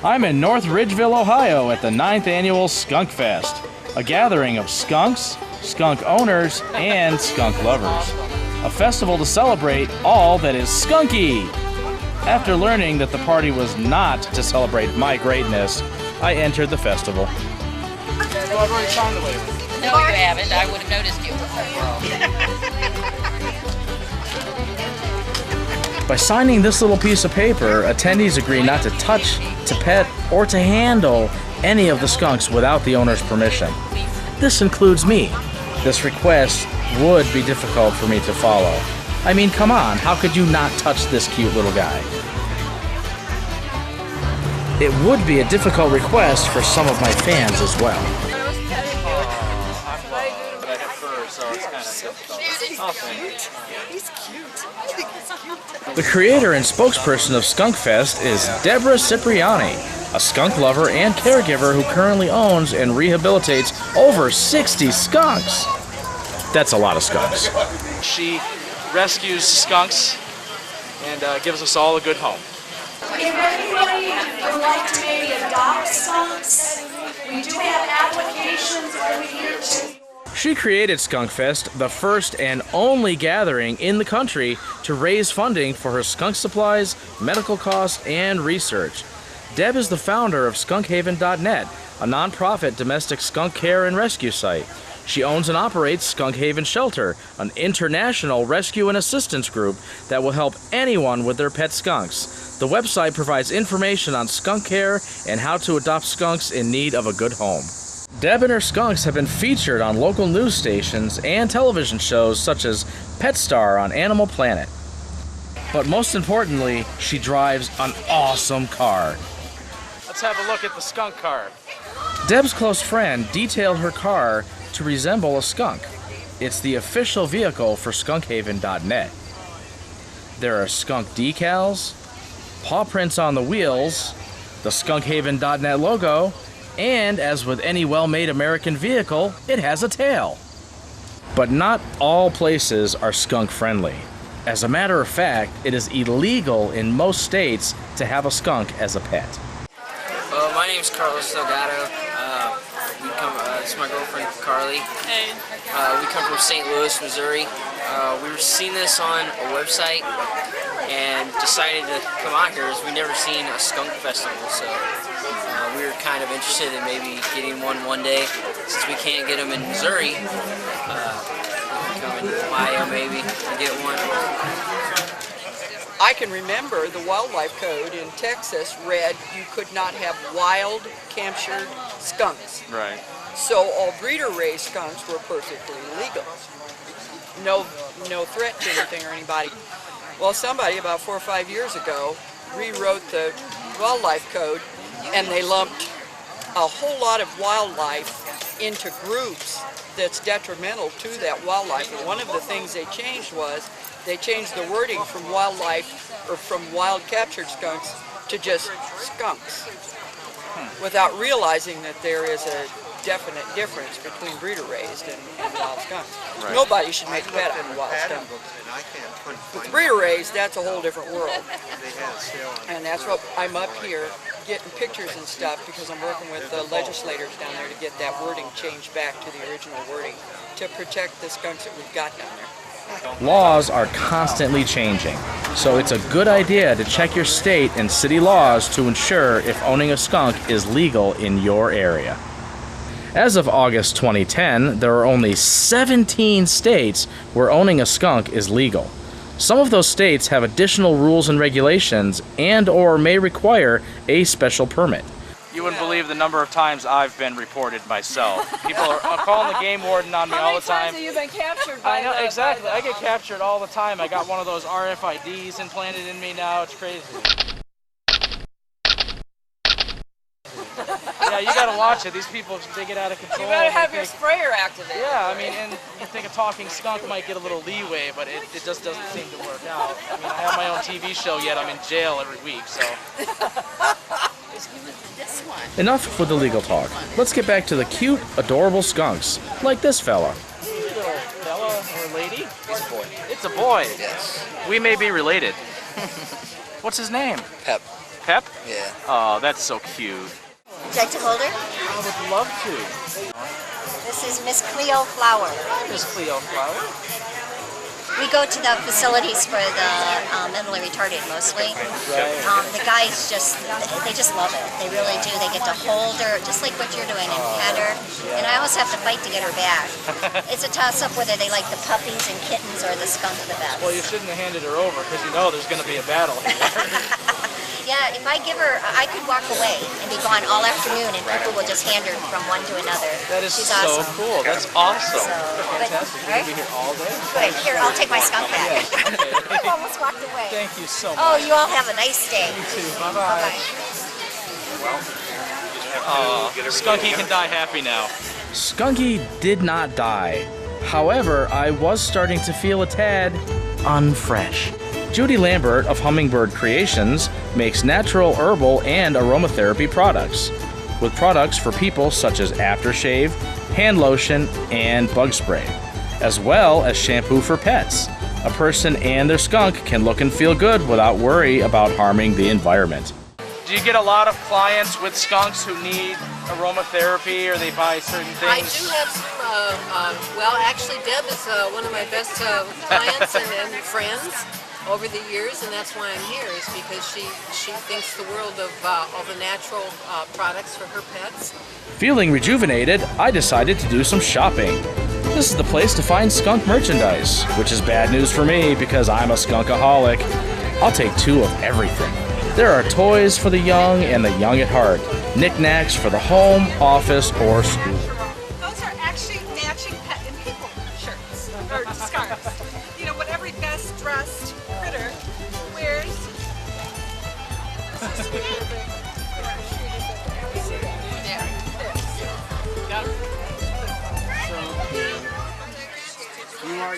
I'm in Northridgeville, Ohio at the 9th annual Skunkfest, a gathering of skunks, skunk owners, and skunk lovers. A festival to celebrate all that is skunky. After learning that the party was not to celebrate my greatness, I entered the festival. Well, I've already signed the waiver. No, you haven't. I would have noticed you. By signing this little piece of paper, attendees agree not to touch, to pet, or to handle any of the skunks without the owner's permission. This includes me. This request would be difficult for me to follow. I mean, come on, how could you not touch this cute little guy? It would be a difficult request for some of my fans as well. But I have fur, so it's kind of difficult. Oh, thank you. He's cute. The creator and spokesperson of Skunkfest is Deborah Cipriani, a skunk lover and caregiver who currently owns and rehabilitates over 60 skunks. That's a lot of skunks. She rescues skunks and gives us all a good home. If anybody would like to maybe adopt skunks, we do have applications over here too. She created Skunkfest, the first and only gathering in the country to raise funding for her skunk supplies, medical costs, and research. Deb is the founder of skunkhaven.net, a nonprofit domestic skunk care and rescue site. She owns and operates Skunk Haven Shelter, an international rescue and assistance group that will help anyone with their pet skunks. The website provides information on skunk care and how to adopt skunks in need of a good home. Deb and her skunks have been featured on local news stations and television shows such as Pet Star on Animal Planet. But most importantly, she drives an awesome car. Let's have a look at the skunk car. Deb's close friend detailed her car to resemble a skunk. It's the official vehicle for skunkhaven.net. There are skunk decals, paw prints on the wheels, the skunkhaven.net logo, and as with any well-made American vehicle, it has a tail. But not all places are skunk friendly. As a matter of fact, it is illegal in most states to have a skunk as a pet. My name's Carlos Delgado. It's my girlfriend Carly. Hey. We come from St. Louis, Missouri. We were seeing this on a website and decided to come out here as we've never seen a skunk festival. So we were kind of interested in maybe getting one day. Since we can't get them in Missouri, we can come in Ohio maybe and get one. I can remember the wildlife code in Texas read you could not have wild captured skunks. Right. So all breeder-raised skunks were perfectly legal. No threat to anything or anybody. Well, somebody about 4 or 5 years ago rewrote the wildlife code, and they lumped a whole lot of wildlife into groups that's detrimental to that wildlife. And one of the things they changed was they changed the wording from wildlife or from wild captured skunks to just skunks, without realizing that there is a definite difference between breeder-raised and wild skunks. Right. Nobody should make a pet out of a wild skunk. With breeder-raised, that's a whole different world. And that's what I'm up here getting pictures and stuff because I'm working with the legislators down there to get that wording changed back to the original wording to protect the skunks that we've got down there. Laws are constantly changing, so it's a good idea to check your state and city laws to ensure if owning a skunk is legal in your area. As of August 2010, there are only 17 states where owning a skunk is legal. Some of those states have additional rules and regulations and/or may require a special permit. You wouldn't believe the number of times I've been reported myself. People are calling the game warden on me all the time. How many times have you been captured by I know, the, exactly. by the- I get captured all the time. I got one of those RFIDs implanted in me now. It's crazy. Yeah, you gotta watch it. These people, they get out of control. You better have They your think- sprayer activated. Yeah, I mean, and you think a talking skunk might get a little leeway, but it just doesn't seem to work out. I mean, I have my own TV show, yet I'm in jail every week, so. Enough with the legal talk. Let's get back to the cute, adorable skunks, like this fella. Little fella or lady? It's a boy. It's a boy? Yes. We may be related. What's his name? Pep. Pep? Yeah. Oh, that's so cute. Would you like to hold her? I would love to. This is Miss Cleo Flower. Hi, Miss Cleo Flower. We go to the facilities for the mentally retarded mostly. The guys they just love it. They really do. They get to hold her, just like what you're doing, and pet her. And I also have to fight to get her back. It's a toss-up whether they like the puppies and kittens or the skunk the best. Well, you shouldn't have handed her over because you know there's going to be a battle here. Yeah, if I give her, I could walk away and be gone all afternoon, and people will just hand her from one to another. That is She's so awesome. cool. That's awesome. Fantastic. You're going to be here all day? Good. Here, I'll take my skunk back. I almost walked away. Thank you so much. Oh, you all have a nice day. You too. Bye-bye. Skunky can die happy now. Skunky did not die. However, I was starting to feel a tad unfresh. Judy Lambert of Hummingbird Creations makes natural herbal and aromatherapy products, with products for people such as aftershave, hand lotion, and bug spray, as well as shampoo for pets. A person and their skunk can look and feel good without worry about harming the environment. Do you get a lot of clients with skunks who need aromatherapy or they buy certain I things? do have some, well, actually Deb is one of my best clients and friends over the years, and that's why I'm here, is because she thinks the world of all the natural products for her pets. Feeling rejuvenated, I decided to do some shopping. This is the place to find skunk merchandise, which is bad news for me because I'm a skunkaholic. I'll take 2 of everything. There are toys for the young and the young at heart, knickknacks for the home, office, or school. Those are actually matching pet and people shirts, or scarves. You know, what every best dressed critter wears.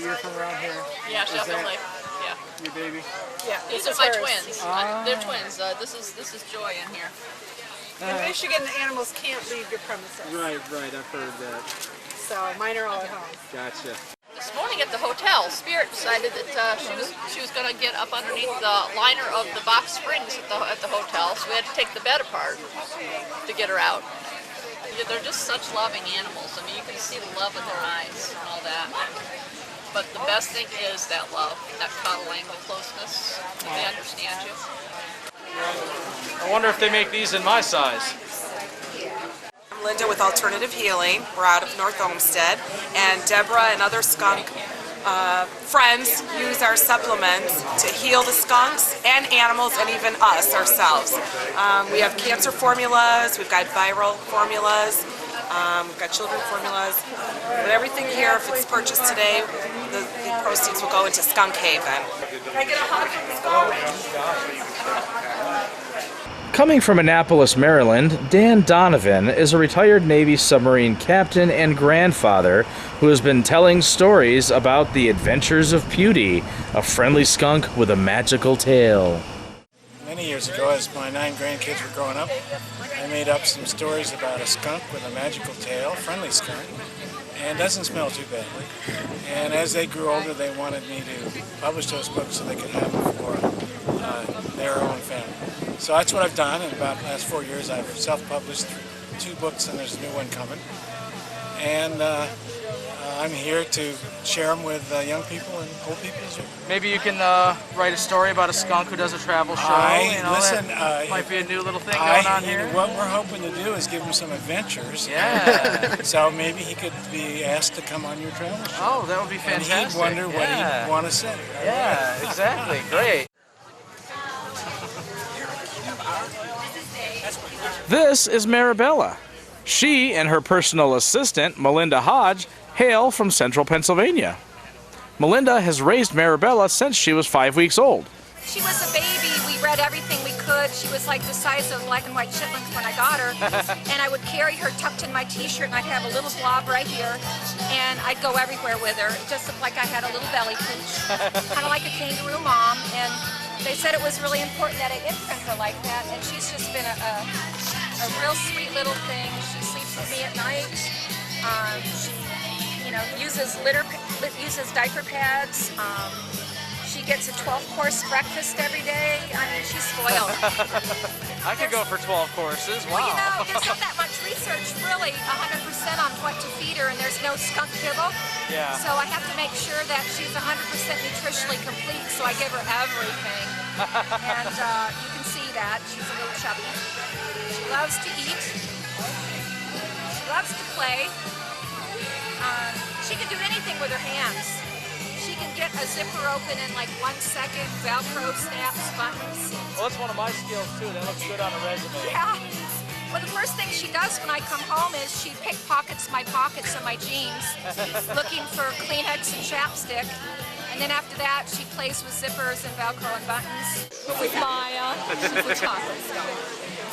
You're from around here? Yeah, definitely. Yeah. Your baby? Yeah, These are my twins. They're twins. This is Joy in here. in Michigan, the animals can't leave your premises. Right, I've heard that. So mine are all at home. Gotcha. This morning at the hotel, Spirit decided that she was going to get up underneath the liner of the box springs at the hotel, so we had to take the bed apart to get her out. Yeah, they're just such loving animals. I mean, you can see the love in their eyes and all that. But the best thing is that love, that cuddling, the closeness. They understand you. I wonder if they make these in my size. I'm Linda with Alternative Healing. We're out of North Olmsted, and Deborah and other skunk friends use our supplements to heal the skunks and animals and even us ourselves. We have cancer formulas, we've got viral formulas, we've got children formulas, but everything here, if it's purchased today, the proceeds will go into Skunk Haven. Can I get a hug from Skunk? Coming from Annapolis, Maryland, Dan Donovan is a retired Navy submarine captain and grandfather who has been telling stories about the adventures of Pewdie, a friendly skunk with a magical tail. Many years ago, as my 9 grandkids were growing up, I made up some stories about a skunk with a magical tail, friendly skunk, and doesn't smell too badly. And as they grew older, they wanted me to publish those books so they could have them for their own family. So that's what I've done. In about the last 4 years, I've self-published 2 books, and there's a new one coming. And I'm here to share them with young people and old people as well. Maybe you can write a story about a skunk who does a travel show. That might be a new little thing going on here. What we're hoping to do is give him some adventures. Yeah. So maybe he could be asked to come on your travel show. Oh, that would be fantastic. And he'd wonder what he'd want to say. Yeah, exactly. Great. This is Marabella. She and her personal assistant, Melinda Hodge, hail from central Pennsylvania. Melinda has raised Marabella since she was 5 weeks old. She was a baby. We read everything we could. She was like the size of black and white chitlins when I got her. And I would carry her tucked in my t-shirt, and I'd have a little blob right here. And I'd go everywhere with her. It just looked like I had a little belly pooch. Kind of like a kangaroo mom. And they said it was really important that I imprint her like that. And she's just been a real sweet little thing. She sleeps with me at night. She, uses diaper pads. She gets a 12-course breakfast every day. I mean, she's spoiled. I could go for 12 courses. Wow. Well, you know, there's not that much research really 100% on what to feed her, and there's no skunk kibble. Yeah. So I have to make sure that she's 100% nutritionally complete, so I give her everything. And you can see that. She's a little chubby. She loves to eat. She loves to play. She can do anything with her hands. She can get a zipper open in like 1 second, Velcro, snaps, buttons. Well, that's one of my skills too. That looks good on a resume. Yeah. Well, the first thing she does when I come home is she pickpockets my pockets of my jeans, looking for Kleenex and chapstick. And then after that, she plays with zippers and Velcro and buttons. With Maya, she's a chocolate skunk.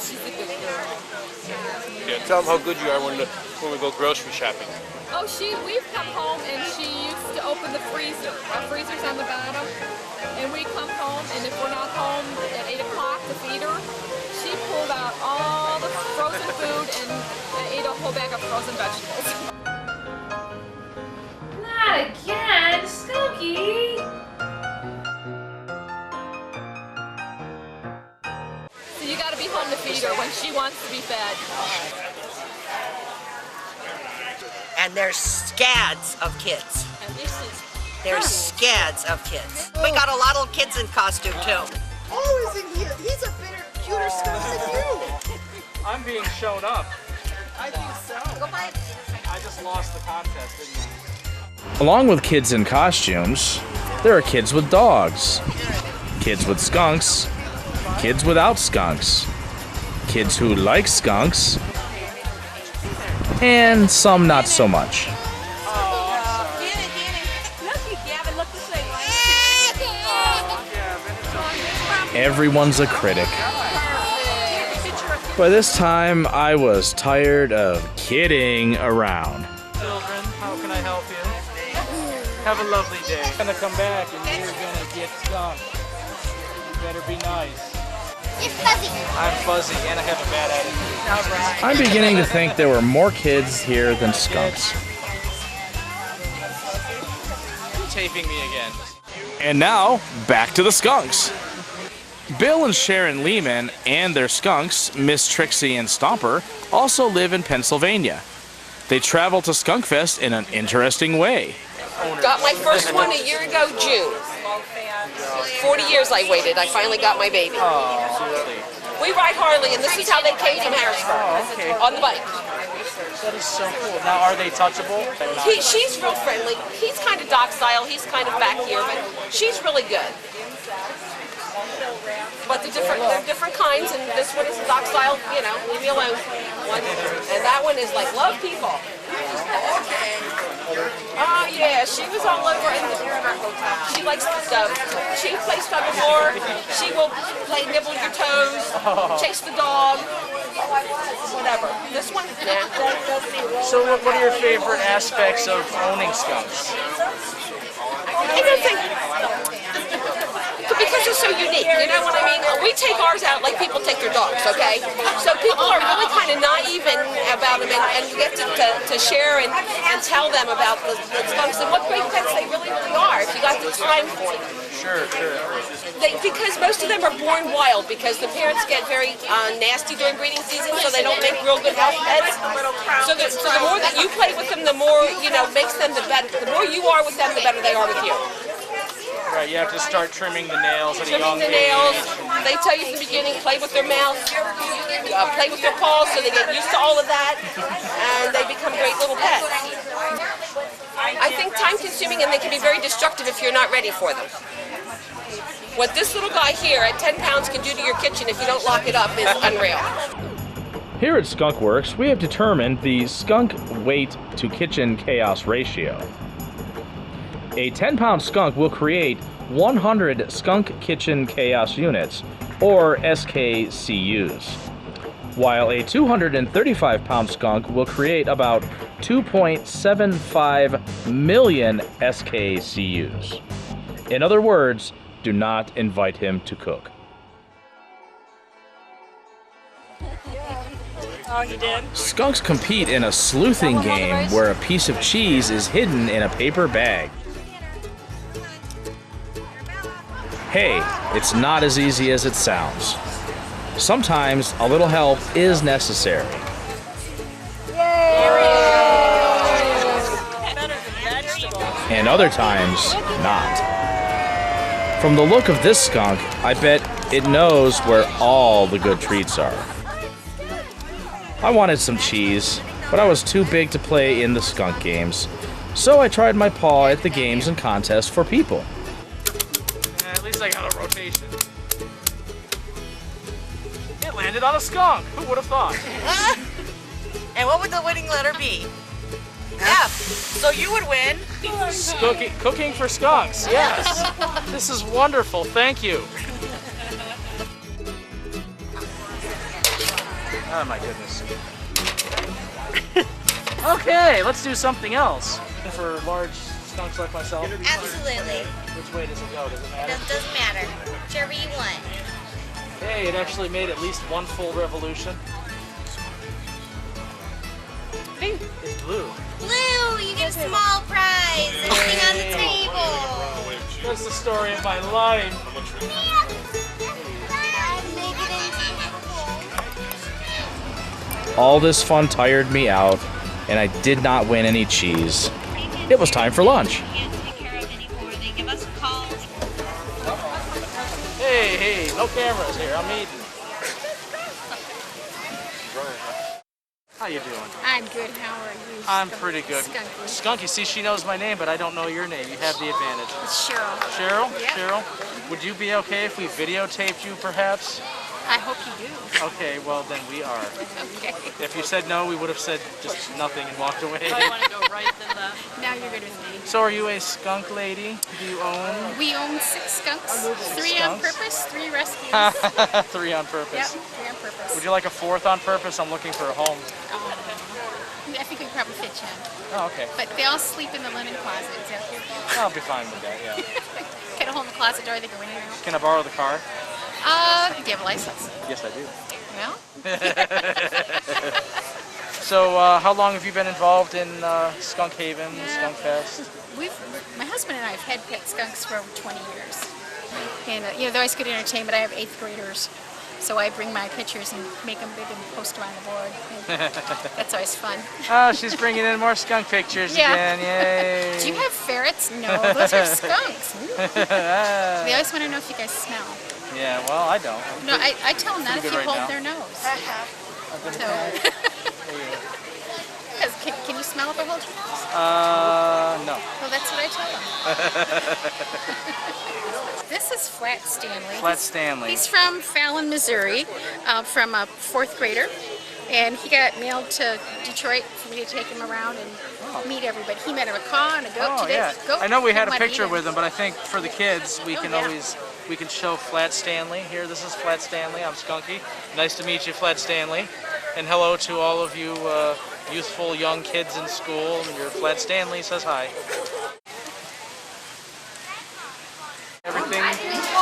She's a good girl. Yeah, tell them how good you are when we go grocery shopping. Oh, we've come home and she used to open the freezer. Our freezer's on the bottom. And we come home, and if we're not home at 8 o'clock to feed her, she pulled out all the frozen food and ate a whole bag of frozen vegetables. Not again, Skunky! So you gotta be home to feed her when she wants to be fed. And there's scads of kids. And this is There's scads of kids. We got a lot of kids in costume too. Oh, isn't he? He's a cuter skunk than you. I'm being shown up. I think so. Go buy it. I just lost the contest, didn't I? Along with kids in costumes, there are kids with dogs, kids with skunks, kids without skunks, kids who like skunks, and some not so much. Everyone's a critic. By this time, I was tired of kidding around. Children, how can I help you? Have a lovely day. I'm gonna come back and you're gonna get skunked. You better be nice. It's fuzzy. I'm fuzzy and I have a bad attitude. I'm beginning to think there were more kids here than skunks. Taping me again. And now, back to the skunks. Bill and Sharon Lehman and their skunks, Miss Trixie and Stomper, also live in Pennsylvania. They travel to Skunkfest in an interesting way. Got my first one a year ago, June. 40 years I waited. I finally got my baby. We ride Harley, and this is how they came from Harrisburg, on the bike. That is so cool. Now, are they touchable? She's real friendly. He's kind of docile. He's kind of back here, but she's really good. But they're different kinds, and this one is docile, you know, leave me alone. And that one is like, love people. Oh yeah, she was all over in the She likes the stuff. She plays tug of war. She will play nibble your toes, chase the dog, whatever. This one, yeah. So what are your favorite aspects of owning skunks? I don't think, because they're so unique, you know what I mean? We take ours out like people take their dogs, okay? So people are really kind of naive about them, and you get to share and tell them about the skunks and what great pets they really, really are if you got the time for them. Sure. Because most of them are born wild, because the parents get very nasty during breeding season, so they don't make real good house pets. So the more that you play with them, the more, you know, makes them the better. The more you are with them, the better they are with you. Right, you have to start trimming the nails at a young Trimming the nails. They tell you in the beginning, play with their mouth, play with their paws, so they get used to all of that, and they become great little pets. I think time-consuming, and they can be very destructive if you're not ready for them. What this little guy here at 10 pounds can do to your kitchen if you don't lock it up is unreal. Here at Skunkworks, we have determined the skunk weight to kitchen chaos ratio. A 10-pound skunk will create 100 skunk kitchen chaos units, or SKCUs, while a 235-pound skunk will create about 2.75 million SKCUs. In other words, do not invite him to cook. Oh, you did? Skunks compete in a sleuthing game where a piece of cheese is hidden in a paper bag. Hey, it's not as easy as it sounds. Sometimes a little help is necessary. And other times, not. From the look of this skunk, I bet it knows where all the good treats are. I wanted some cheese, but I was too big to play in the skunk games, so I tried my paw at the games and contests for people. At least I got a rotation. It landed on a skunk. Who would have thought? And what would the winning letter be? F. So you would win. Cooking for skunks. Yes. This is wonderful. Thank you. Oh my goodness. Okay, let's do something else. For large skunks like myself. Absolutely. Which way does it go? Does it matter? It doesn't matter. Whichever you want. Hey, it actually made at least one full revolution. Pink is blue. Blue, you get a small prize. Everything on the table. That's the story of my life. All this fun tired me out, and I did not win any cheese. It was time for lunch. Hey, no cameras here. I'm eating. How you doing? I'm good. How are you? I'm pretty good. Skunky. Skunky, see, she knows my name, but I don't know your name. You have the advantage. It's Cheryl. Cheryl? Yep. Cheryl? Would you be okay if we videotaped you, perhaps? I hope you do. Okay, well, then we are. Okay. If you said no, we would have said just nothing and walked away. I want to go right then left. Now you're good with me. So are you a skunk lady? Do you own? We own 6 skunks. 3 on purpose, 3 rescues. 3 on purpose. Yep, 3 on purpose. Would you like a 4th on purpose? I'm looking for a home. I think we probably fit you in. Oh, okay. But they all sleep in the linen closet. Is that good? I'll be fine with that, yeah. Get a hole in the closet door, they go in and out. Can I borrow the car? Do you have a license? Yes, I do. Well. So, how long have you been involved in Skunk Haven, Skunkfest? My husband and I have had pet skunks for over 20 years. And, they're always good entertainment. I have 8th graders. So I bring my pictures and make them big and post them on the board. That's always fun. Oh, she's bringing in more skunk pictures again. Yay. Do you have ferrets? No, those are skunks. They always want to know if you guys smell. Yeah, well, I don't. No, I tell them that if you hold their nose. Can you smell if I hold your nose? No. Well, that's what I tell them. This is Flat Stanley. Flat Stanley. He's from Fallon, Missouri, from a 4th grader. And he got mailed to Detroit for me to take him around and meet everybody. He met a macaw and a goat today. Yeah. Goat, I know we had a picture with him, but I think for the kids, we can show Flat Stanley. Here, this is Flat Stanley. I'm Skunky. Nice to meet you, Flat Stanley. And hello to all of you youthful young kids in school. Your Flat Stanley says hi. Everything.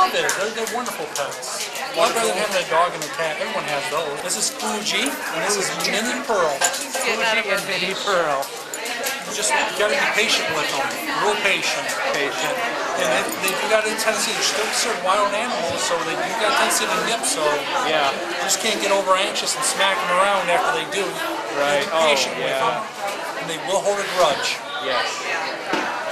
They're wonderful pets. A lot better than having a dog and a cat. Everyone has those. This is Fuji, and this is Mini Pearl. Fuji and Mini Pearl. You just got to be patient with them. Real patient. And they do got a tendency to still serve wild animals, so they do got a tendency to nip, so yeah, you just can't get over anxious and smack them around after they do. Right. Be patient with them, and they will hold a grudge. Yes.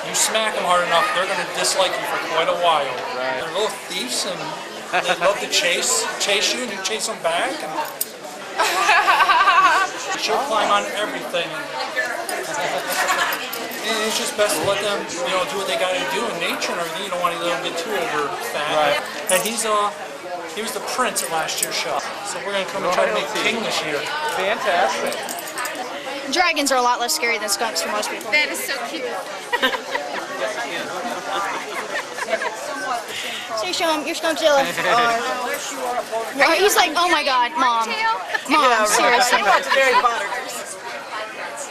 You smack them hard enough, they're going to dislike you for quite a while. Right. They're little thieves, and they love to chase you, and you chase them back. And she'll climb on everything. And it's just best to let them, do what they got to do in nature and everything. You don't want to let them get too over fat. Right. And he was the prince at last year's show. So we're going to come and try to make king this year. Fantastic. Dragons are a lot less scary than skunks for most people. That is so cute. So you show him your Skunkzilla. He's like, oh my god, Mom. Mom, seriously. That's very bothered.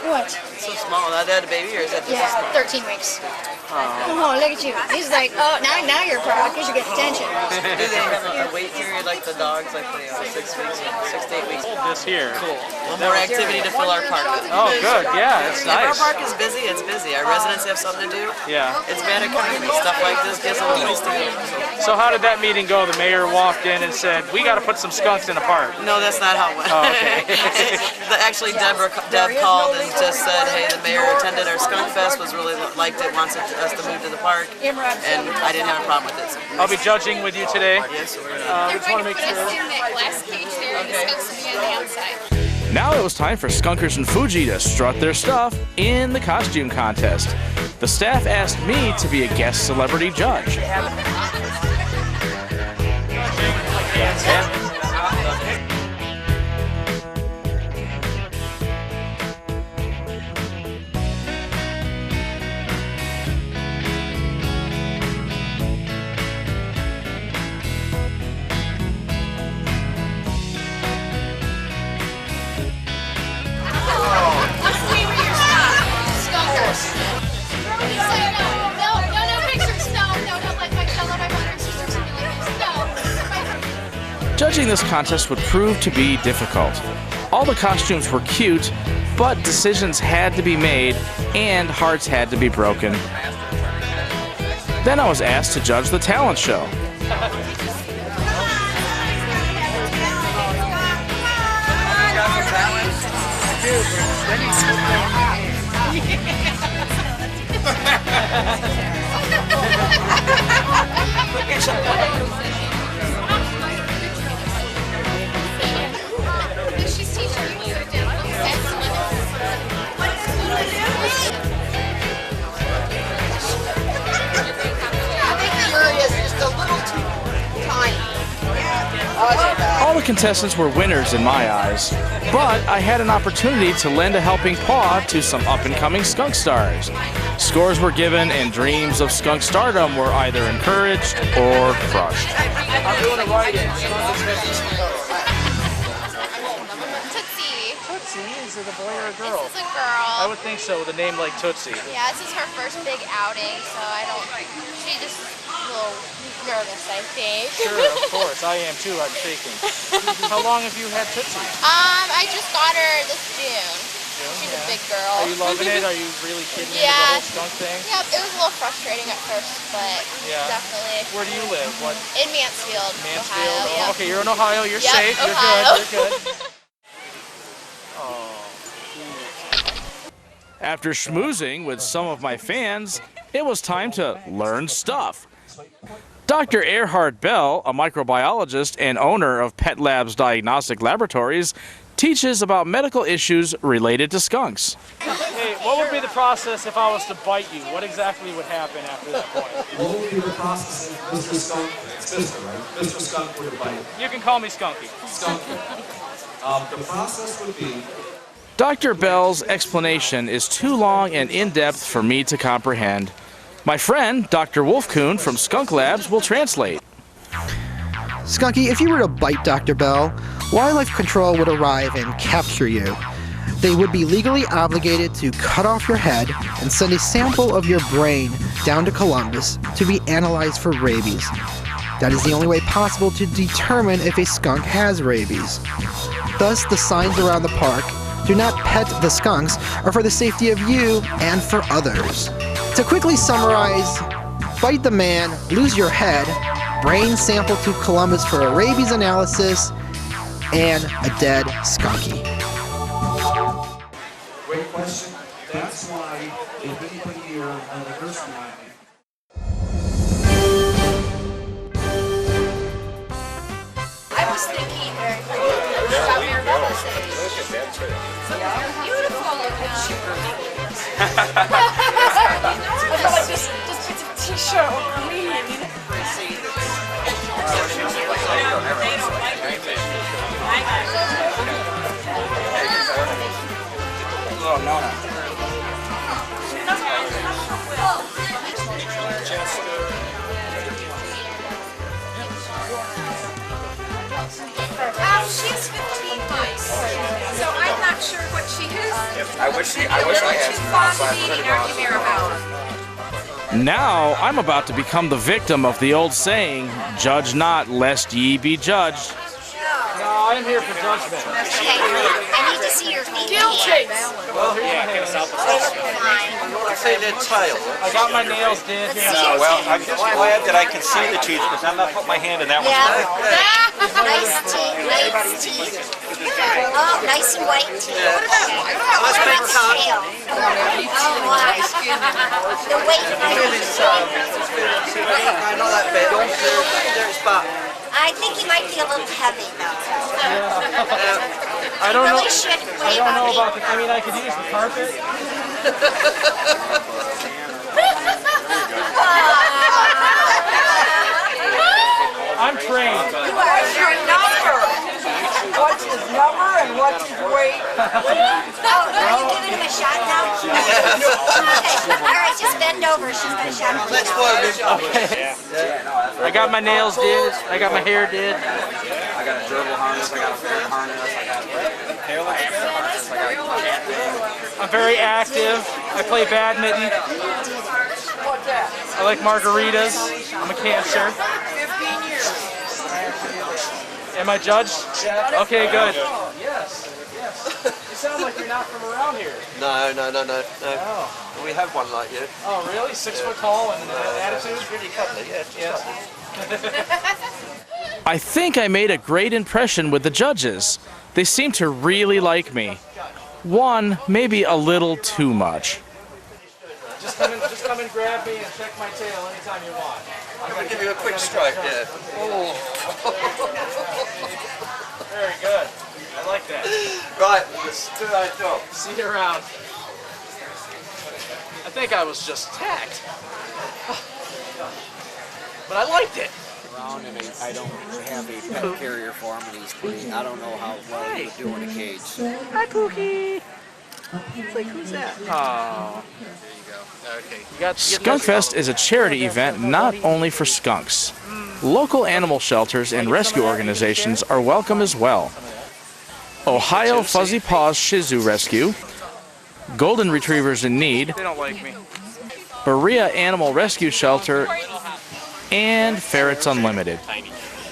What? So small. Now they had a baby, or is that just Yeah, small? 13 weeks. Oh. Oh, look at you. He's like, oh, now you're proud because you're getting attention. Do they have a wait period like the dogs, like 6 weeks, 6 to 8 weeks? This here. Cool. One more activity to fill our park up. Oh, good. Yeah, it's If nice. our park is busy, it's busy. Our residents have something to do. Yeah. It's bad economy. Stuff like this gives them a place to go. So how did that meeting go? The mayor walked in and said, "We got to put some skunks in the park." No, that's not how it went. Oh, okay. Actually, Deb called and just said, "Hey, the mayor attended our Skunkfest, was really liked it, wants us to move to the park," and I didn't have a problem with it. So. I'll be judging with you today. Yes, sir. Just want to make sure. In that glass cage there, and the skunks will be on the outside. Now it was time for Skunkers and Fuji to strut their stuff in the costume contest. The staff asked me to be a guest celebrity judge. Judging this contest would prove to be difficult. All the costumes were cute, but decisions had to be made and hearts had to be broken. Then I was asked to judge the talent show. All the contestants were winners in my eyes, but I had an opportunity to lend a helping paw to some up-and-coming skunk stars. Scores were given and dreams of skunk stardom were either encouraged or crushed. I'm doing a write-in. Tootsie. Tootsie? Is it a boy or a girl? This is a girl. I would think so with a name like Tootsie. Yeah, this is her first big outing, so she's just a little nervous, I think. Sure, of course. I am too. I'm shaking. How long have you had Tootsie? I just got her this June. She's a big girl. Are you loving it? Are you really kidding me with Yeah. the whole skunk thing? Yep, it was a little frustrating at first, but Yeah. definitely. Where do you live? What? In Mansfield, Mansfield. Ohio. Oh, Yep. okay, you're in Ohio. You're Yep, safe. Ohio. You're good. You're good. After schmoozing with some of my fans, it was time to learn stuff. Dr. Erhard Bell, a microbiologist and owner of Pet Labs Diagnostic Laboratories, teaches about medical issues related to skunks. Hey, what would be the process if I was to bite you? What exactly would happen after that point? What would be the process if Mr. Skunk, it's Mr., right? Mr. Skunk were to bite You can call me Skunky. Skunky. The process would be... Dr. Bell's explanation is too long and in-depth for me to comprehend. My friend, Dr. Wolfkuhn from Skunk Labs, will translate. Skunky, if you were to bite Dr. Bell, Wildlife Control would arrive and capture you. They would be legally obligated to cut off your head and send a sample of your brain down to Columbus to be analyzed for rabies. That is the only way possible to determine if a skunk has rabies. Thus, the signs around the park, "Do not pet the skunks," are for the safety of you and for others. To quickly summarize, bite the man, lose your head, brain sample to Columbus for a rabies analysis, and a dead skunky. Great question. That's why, if anybody here on the nursery line, I was thinking about your representatives. Beautiful looking. Just put a t-shirt on me. oh, no. She's 15 months. I wish I had some. Now I'm about to become the victim of the old saying, "Judge not, lest ye be judged." No, I'm here for judgment. Okay, I need to see your feet. Guilty! Well, here's my hands. Say that child. I got my nails did. Well, I'm just glad that I can see the teeth because I'm not putting my hand in that one. Nice teeth, nice teeth. Oh, nice and white teeth. Okay. Let's make tail. Oh, wow. The weight of my I know that bit. There's Bob. I think he might be a little heavy, though. I don't know. Really should I don't know about the. I mean, I could use the carpet. I'm trained. What's your number? What's his number and what's his weight? Oh, are you giving him a shot now? Okay. All right, just bend over. She's going to shot him. Let's plug it. I got my nails did. I got my hair did. I got a durable harness. I got a fair harness. I got hairless harness. I got. I'm very active. I play badminton. I like margaritas. I'm a Cancer. 15 years. Am I judged? Okay, good. Yes. You sound like you're not from around here. No. Oh. We have one like you. Oh, really? 6 foot tall and attitude? Pretty cuddly, yeah. I think I made a great impression with the judges. They seem to really like me. One, maybe a little too much. Just come and grab me and check my tail anytime you want. I'm going to give you a quick strike, yeah. Oh. Very good. I like that. Right, let's do that job. See you around. I think I was just tacked. But I liked it. Around and I don't have a pet carrier for him, and he's pretty. I don't know how well he would do in a cage. Hi, Pookie. It's like, who's that? Oh. Skunkfest is a charity event not only for skunks. Local animal shelters and rescue organizations are welcome as well. Ohio Fuzzy Paws Shih Tzu Rescue, Golden Retrievers in Need, They don't like me. Berea Animal Rescue Shelter, and Ferrets Unlimited.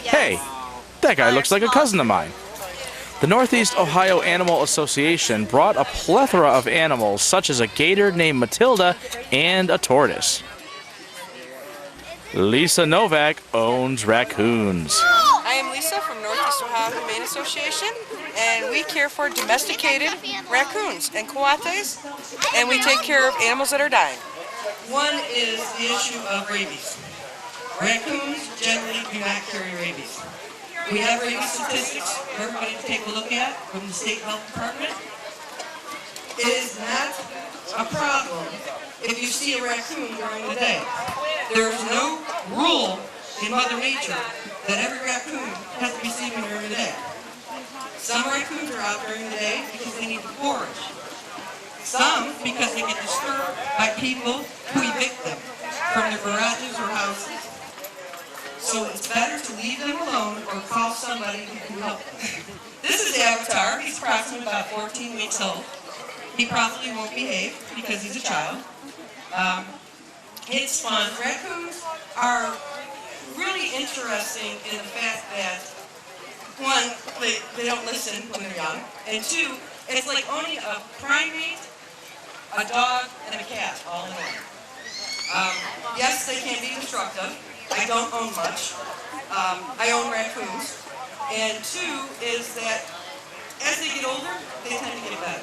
Hey, that guy looks like a cousin of mine. The Northeast Ohio Animal Association brought a plethora of animals such as a gator named Matilda and a tortoise. Lisa Novak owns raccoons. I am Lisa from Northeast Ohio Humane Association, and we care for domesticated raccoons and coates, and we take care of animals that are dying. One is the issue of rabies. Raccoons generally do not carry rabies. We have rabies statistics for everybody to take a look at from the State Health Department. It is not a problem if you see a raccoon during the day. There is no rule in Mother Nature that every raccoon has to be seen during the day. Some raccoons are out during the day because they need to forage. Some because they get disturbed by people who evict them from their garages or houses. So it's better to leave them alone or call somebody who can help them. This is Avatar. He's approximately about 14 weeks old. He probably won't behave because he's a child. It's fun. Raccoons are really interesting in the fact that, one, they don't listen when they're young, and two, it's like owning a primate, a dog, and a cat all in one. Yes, they can be destructive. I don't own much. I own raccoons. And two is that as they get older, they tend to get better.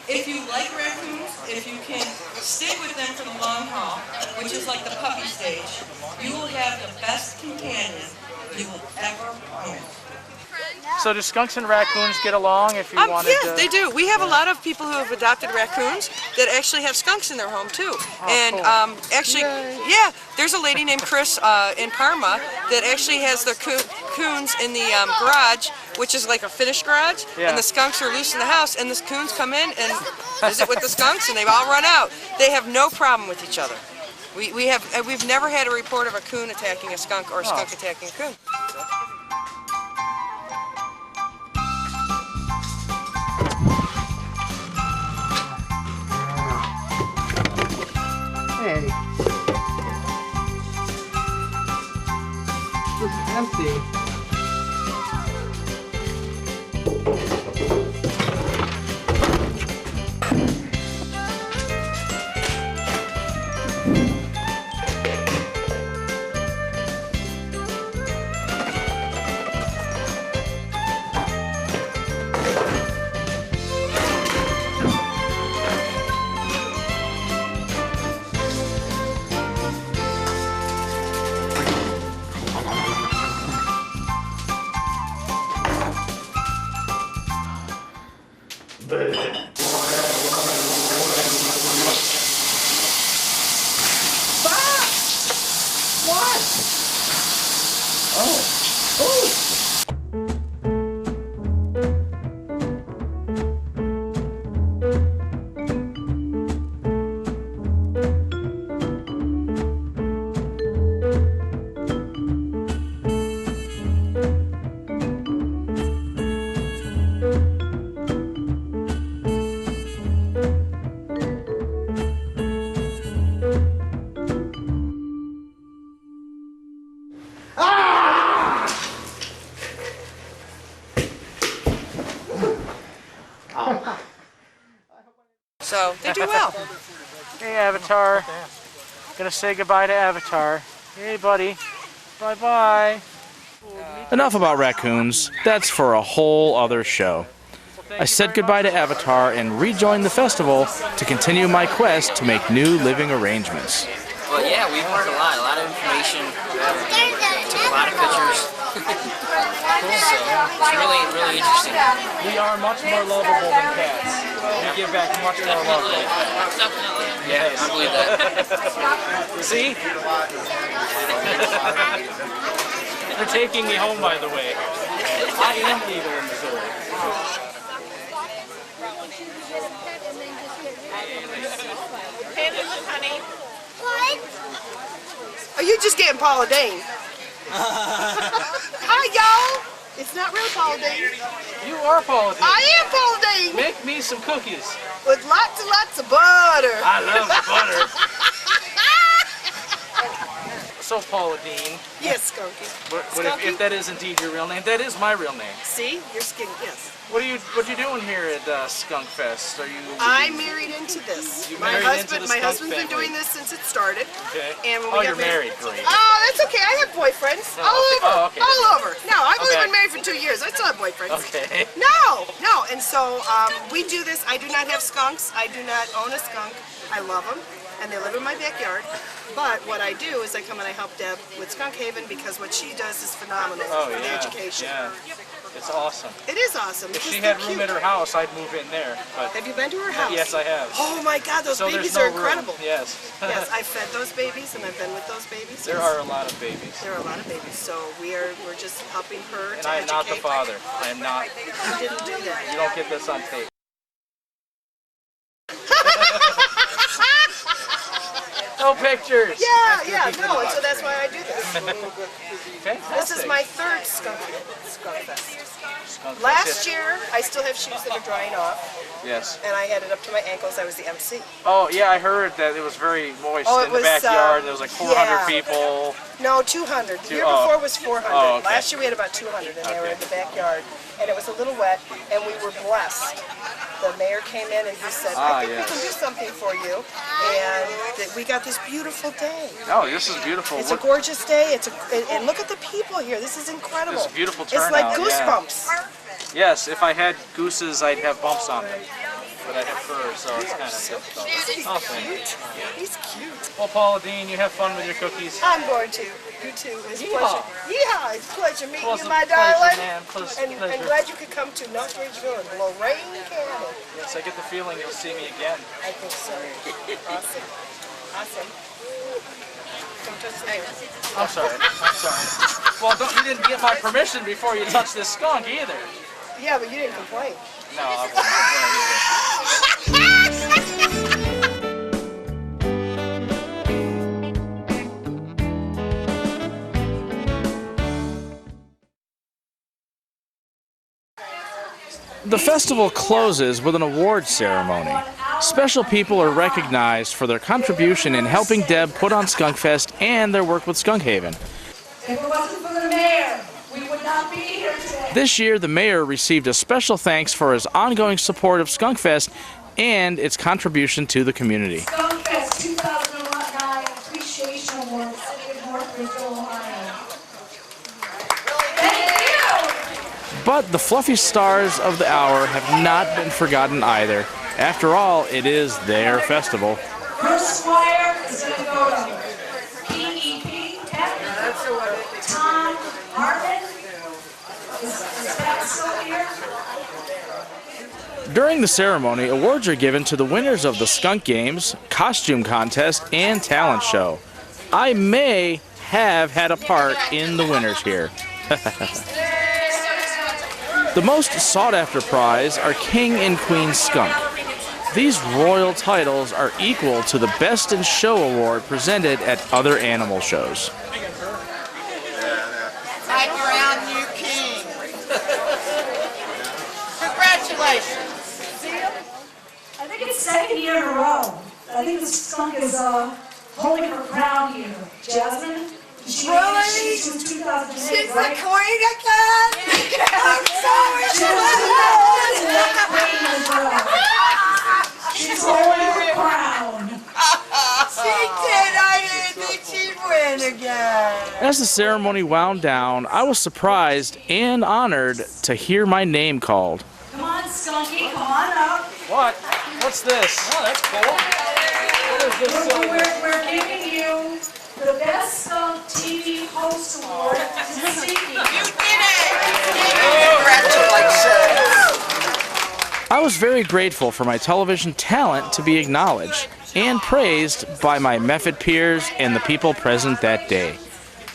If you like raccoons, if you can stick with them for the long haul, which is like the puppy stage, you will have the best companion you will ever own. So do skunks and raccoons get along if you wanted to? Yeah, they do. We have a lot of people who have adopted raccoons that actually have skunks in their home too. Actually, yeah, there's a lady named Chris in Parma that actually has their coons in the garage, which is like a finished garage, and the skunks are loose in the house, and the coons come in and visit with the skunks, and they all run out. They have no problem with each other. We've never had a report of a coon attacking a skunk or a skunk attacking a coon. What? Oh. Oh. So they do well. Hey, Avatar. Gonna say goodbye to Avatar. Hey, buddy. Bye-bye. Enough about raccoons. That's for a whole other show. I said goodbye to Avatar and rejoined the festival to continue my quest to make new living arrangements. Well, yeah, we've learned a lot of information, took a lot of pictures. So, it's really interesting. We are much more lovable than cats. We give back much more love than cats. Definitely. Yeah, I believe that. See? They're taking me home, by the way. I am legal in Missouri. Panda with honey. What? Are you just getting Paula Dane? Hi, y'all. It's not real Paula Dane. You are Paula Dane. I am Paula Dane. Make me some cookies. With lots and lots of butter. I love the butter. So, Paula Dean. Yes, Skunky. But if that is indeed your real name, that is my real name. See, your skin. Yes. What are you doing here at Skunkfest? Are you? I married into this. My husband's been doing this since it started. Okay. And when we got you're married. Great. Oh, that's okay. I have boyfriends all over. Oh, okay. All over. No, I've only been married for 2 years. I still have boyfriends. Okay. No. And so we do this. I do not have skunks. I do not own a skunk. I love them, and they live in my backyard. But what I do is I come and I help Deb with Skunk Haven because what she does is phenomenal for the education. Yeah. It's awesome. It is awesome. If she had room at her house, I'd move in there. But have you been to her house? Yes, I have. Oh my God, those babies no are incredible. Room. Yes. Yes, I've fed those babies and I've been with those babies. There are a lot of babies. There are a lot of babies. So we're just helping her and to I am educate. not the father. I am not. You didn't do that. You don't get this on tape. No pictures. Yeah, no, and so that's why I do this. Fantastic. This is my third Skunk Fest. Last year, I still have shoes that are drying off. Yes. And I had it up to my ankles. I was the MC. Oh, yeah, I heard that it was very moist in the backyard. There was like 400 people. No, 200. The year before was 400. Oh, okay. Last year we had about 200, and they were in the backyard. And it was a little wet, and we were blessed. The mayor came in and he said, I think we can do something for you. And we got this beautiful day. Oh, this is beautiful. It's a gorgeous day. And look at the people here. This is incredible. It's a beautiful turnout. It's like goosebumps. Yeah. Yes, if I had gooses, I'd have bumps on them. But I have fur, so it's kind of difficult. Oh, cute. He's cute. Well, Paula Dean, you have fun with your cookies. I'm going to. You too. It's a pleasure. Yeehaw! It's a pleasure meeting you, my pleasure, darling. man. And glad you could come to Northridgeville and Lorraine County. Yes, I get the feeling you'll see me again. I think so. Awesome. Awesome. Don't touch the hair. I'm sorry. Well, you didn't get my permission before you touched this skunk either. Yeah, but you didn't complain. No, I wasn't complaining either. The festival closes with an award ceremony. Special people are recognized for their contribution in helping Deb put on Skunkfest and their work with Skunk Haven. If it wasn't for the mayor, we would not be here today. This year, the mayor received a special thanks for his ongoing support of Skunkfest and its contribution to the community. Skunkfest 2009 Appreciation Award, City of Northridgeville, Ohio. Thank you! But the fluffy stars of the hour have not been forgotten either. After all, it is their festival. First Squire is going to go to PEP, Tom Hartman. Is that still here? During the ceremony, awards are given to the winners of the Skunk Games, costume contest, and talent show. I may have had a part in the winners here. The most sought-after prize are King and Queen Skunk. These royal titles are equal to the Best in Show award presented at other animal shows. I crown you king. Congratulations. I think it's second year in a row. I think the skunk is holding her crown here. Jasmine? Really? Since 2008, She's right? the queen again? I'm so excited! She's holding her crown. She did! I didn't think she'd win again! As the ceremony wound down, I was surprised and honored to hear my name called. Come on, Skunky, come on up. What? What's this? Oh, that's cool. What is this? We're giving you the Best Skunk TV Host Award to Skunky. You did it! Congratulations! I was very grateful for my television talent to be acknowledged and praised by my Method peers and the people present that day.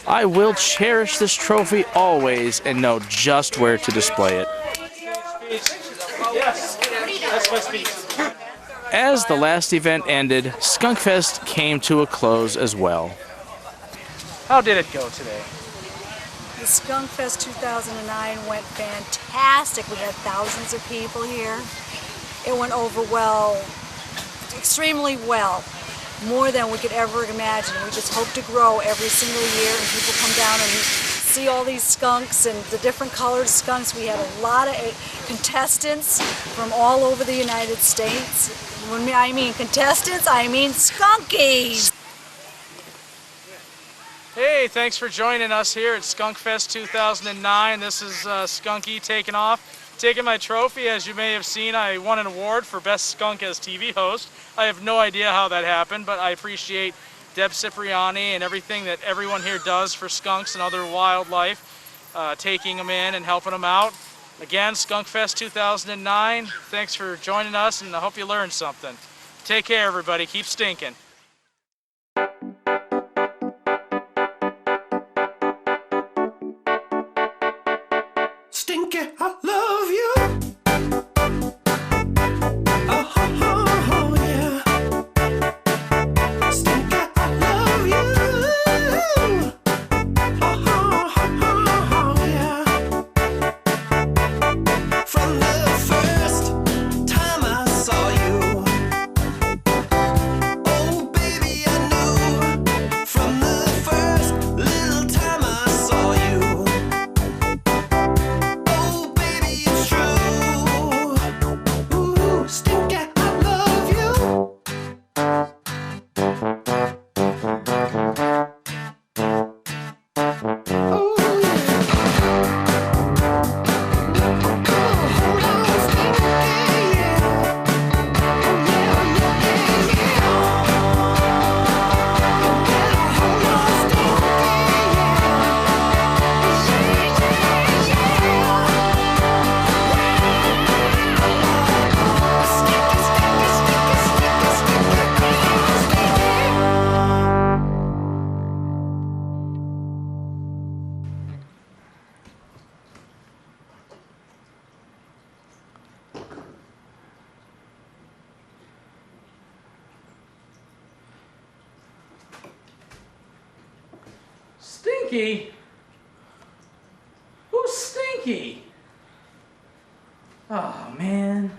I will cherish this trophy always and know just where to display it. Yes, that's my speech. As the last event ended, Skunkfest came to a close as well. How did it go today? The Skunkfest 2009 went fantastic. We had thousands of people here. It went over well, extremely well, more than we could ever imagine. We just hope to grow every single year and people come down and see all these skunks and the different colored skunks. We had a lot of contestants from all over the United States. When I mean contestants, I mean Skunkys. Hey, thanks for joining us here at Skunkfest 2009. This is Skunky taking off. Taking my trophy. As you may have seen, I won an award for Best Skunk as TV host. I have no idea how that happened, but I appreciate Deb Cipriani and everything that everyone here does for skunks and other wildlife, taking them in and helping them out. Again, Skunkfest 2009. Thanks for joining us, and I hope you learned something. Take care, everybody. Keep stinking. Stinky, I love you. Stinky? Who's Stinky? Oh, man.